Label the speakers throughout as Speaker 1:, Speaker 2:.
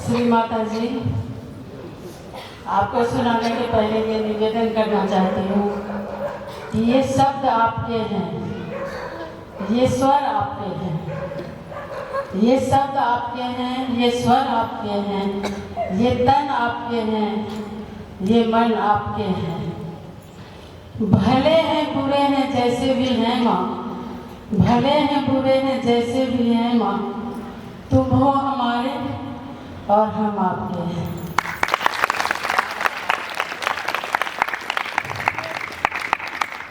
Speaker 1: श्री माता जी, आपको सुनाने के पहले ये निवेदन करना चाहती हूँ कि ये शब्द आपके हैं, ये स्वर आपके हैं, ये शब्द आपके हैं, ये स्वर आपके हैं, ये तन आपके हैं, ये मन आपके हैं। भले हैं बुरे हैं जैसे भी हैं माँ, भले हैं बुरे हैं जैसे भी हैं माँ, तुम हो हमारे और हम आपके हैं।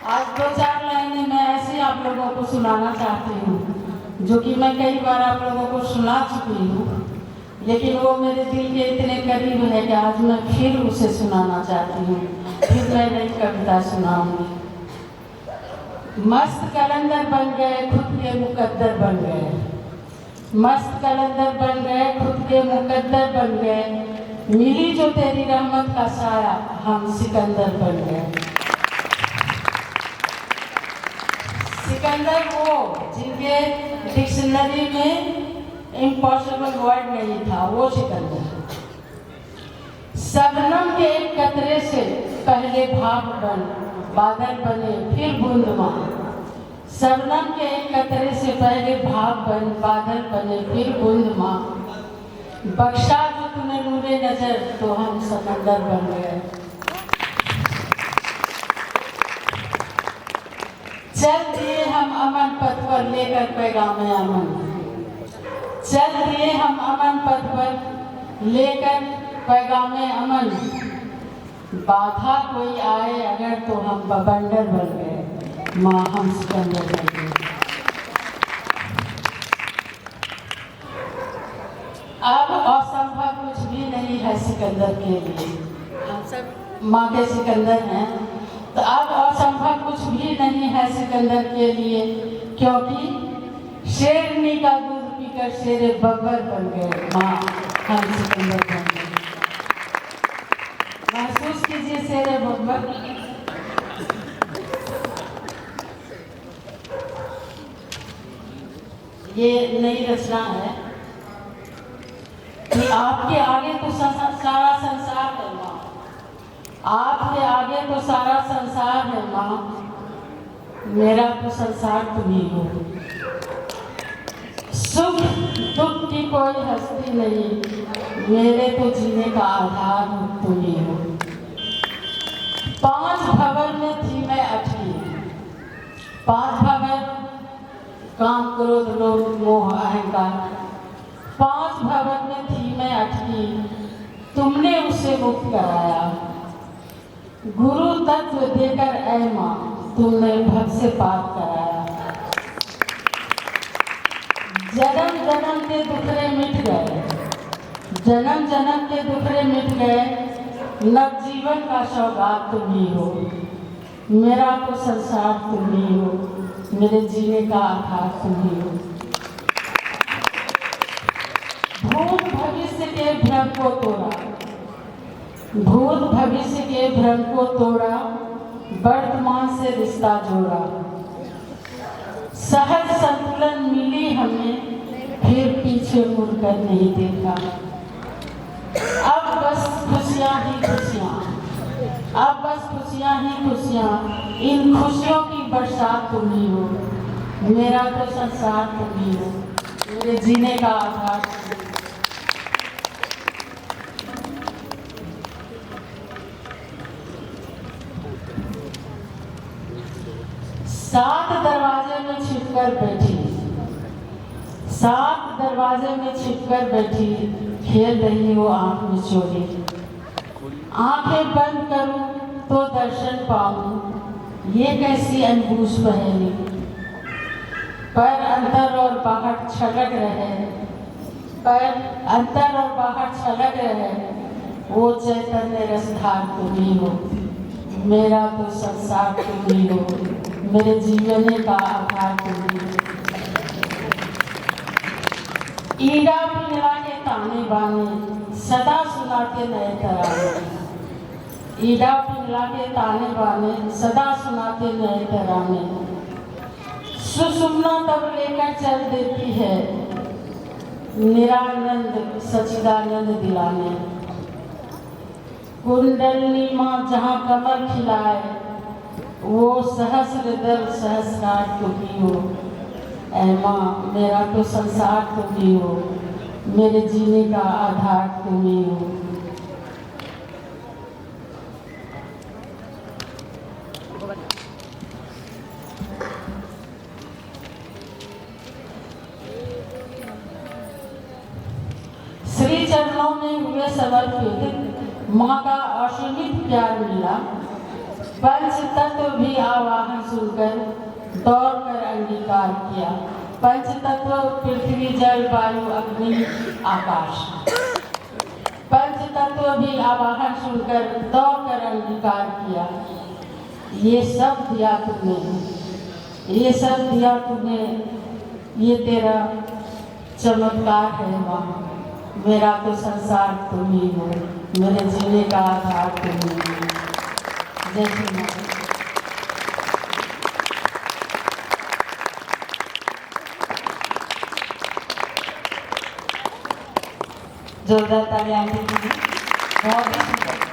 Speaker 1: आज 2-4 लाइनें मैं ऐसी आप लोगों को सुनाना चाहती हूँ जो कि मैं कई बार आप लोगों को सुना चुकी हूँ, लेकिन वो मेरे दिल के इतने करीब है कि आज मैं फिर उसे सुनाना चाहती हूँ। फिर मैं नई कविता सुनाऊंगी। मस्त कलंदर बन गए, खुद के मुकद्दर बन गए, मस्त कलंदर बन गए, खुद के मुकद्दर बन गए, मिली जो तेरी रहमत का साया, हम सिकंदर बन गए। सिकंदर वो जिनके डिक्शनरी में इम्पॉसिबल वर्ड नहीं था, वो सिकंदर। शबनम के एक कतरे से पहले भाप बन बादल बने फिर बूंदमा, शबनम के एक कतरे से पहले भाप बन बादल बने फिर बूंदमा, बख्शा जो तूने नूरे नजर तो हम समंदर बन गए। चल दिए हम अमन पथ पर लेकर पैगाम अमन, चल दिए हम अमन पथ पर लेकर पैगाम अमन, बाधा कोई आए अगर तो हम बवंडर बन गए, माँ हम सिकंदर बन गए। अब असंभव कुछ भी नहीं है सिकंदर के लिए, हम सब माँ के सिकंदर हैं, तो अब असंभव कुछ भी नहीं है सिकंदर के लिए, क्योंकि शेरनी का दूध पीकर शेरे बब्बर बन गए, माँ हम सिकंदर बन गए। महसूस कीजिए शेरे बब्बर। ये नई रचना है कि आपके आगे तो सारा संसार है माँ, आपके आगे तो सारा संसार है माँ, मेरा तो संसार तुम ही हो। सुख दुख की कोई हस्ती नहीं, मेरे तो जीने का आधार तुम ही हो। 5 भवन में थी मैं अटकी, 5 भवन काम क्रोध लोभ मोह अहंकार, 5 भवन में थी मैं अटकी, तुमने उसे मुक्त कराया। गुरु तत्व देकर ऐ माँ, तुमने भव से पार कराया। जन्म जन्म के दुखरे मिट गए, जन्म जन्म के दुखरे मिट गए, नवजीवन का सौगात तुम ही हो, मेरा तो संसार तुम ही हो, मेरे जीने का आधार तुम ही हो। भूत भविष्य के भ्रम को तोड़ा, भूत भविष्य के भ्रम को तोड़ा, वर्तमान से रिश्ता जोड़ा, सहज संतुलन मिली हमें, फिर पीछे मुड़कर नहीं देखा। अब बस खुशियाँ ही खुशियाँ, अब बस खुशियाँ ही खुशियाँ, इन खुशियों की बरसात तुम ही हो, मेरा तो संसार तुम ही हो, मेरे जीने का आधार तुम ही हो। सात दरवाजे में छिपकर बैठी, 7 दरवाजे में छिपकर बैठी, खेल रही हो आँख में चोरी। आंखें बंद करूं तो दर्शन पाऊं, ये कैसी अनबूझ पहेली। पर अंदर और बाहर छलक रहे, पर अंदर और बाहर छलक रहे, वो चैतन्य रसधार तुम ही हो, मेरा तो संसार तुम ही हो, मेरे जीवन का आधार तुम ही हो। ईड़ा पिंगला के ताने बाने, सदा सुनाते नए तराने, ईड़ा पिंगला के ताने बाने, सदा सुनाते नए तराने। सुषुम्ना तब लेकर चल देती है, निरानंद सचिदानंद दिलाने। कुंडलिनी माँ जहाँ कमल खिलाए, वो सहस्र दल सहस्रार तो की हो। ऐ माँ मेरा तो संसार तो की हो, मेरे जीने का आधार तुम ही हो। श्री चरणों में हुए समर्पित माँ का असीमित प्यार मिला। पंच तत्व भी आवाहन सुनकर दौड़कर अंगीकार किया। पंच तत्व पृथ्वी जल वायु अग्नि आकाश। पंच तत्व भी आवाहन सुनकर दौड़कर अंगीकार किया। ये सब दिया तुमने, ये सब दिया तुमने, ये तेरा चमत्कार है माँ। मेरा तो संसार तुम ही हो, मेरे जीने का आधार तुम ही हो। जय श्री माँ। जोरदार तालियां दीजिए, बहुत ही सुंदर।